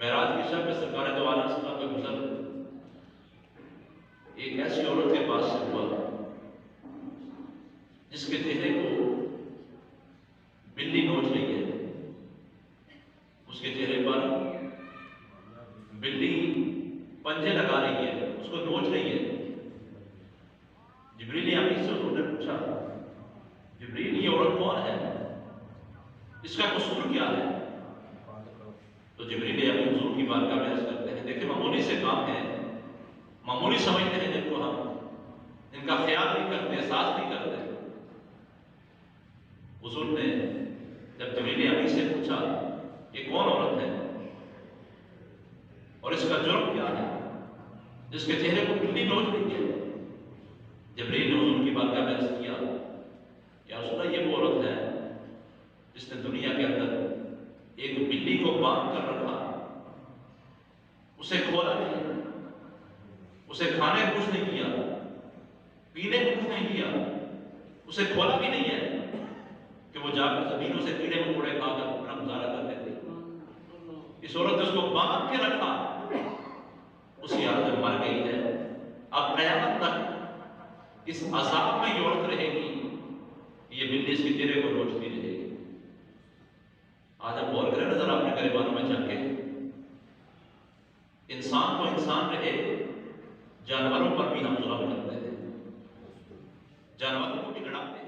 معراج کی شب میں سرکار دو عالم صلی اللہ علیہ وسلم کا گزر ایک ایسی عورت کے پاس سے ہوا جس کے چہرے کو بلی نوچ رہی ہے، اس کے چہرے پر بلی پنجے لگا رہی ہے، اس کو نوچ رہی ہے۔ جبریل امین سے حضور نے پوچھا، جبریل یہ عورت کون ہے، اس کا قصور کیا ہے؟ تو جبریل امین حضور کی بارگاہ میں عرض کرتے ہیں، دیکھیں معمولی سے کام ہے، معمولی سمجھتے ہیں جن کو ہم، جن کا خیال نہیں کرتے، احساس نہیں کرتے۔ حضور نے جب جبریل امین سے پوچھا کہ کون عورت ہے اور اس کا جرم کیا ہے جس کے چہرے کو بلی نوچ رہی ہے، جبریل نے حضور کی بارگاہ میں عرض کیا، یا رسول اللہ یہ وہ عورت ہے جس نے دنیا کے اندر ایک بلی کو باندھ کر رکھا، اسے کھولا نہیں، اسے کھانے کو کچھ نہیں کیا، پینے کو کچھ نہیں کیا، اسے کھولا بھی نہیں ہے کہ وہ جا کر زمینوں سے کیڑے مکوڑے کھا کر اپنا گزارا کرتے تھے۔ اس عورت نے اس کو باندھ کے رکھا، اسی حالت میں مر گئی ہے۔ اب قیامت تک اس عذاب میں یہ عورت رہے گی، یہ بلی اس کے چہرے کو نوچتی رہے گی۔ آج ہم غور کریں نا ذرا اپنے گریبانوں میں جا کے، انسان تو انسان رہے، جانوروں پر بھی ہم ظلم کرتے ہیں، جانوروں کو بھی لڑاتے ہیں۔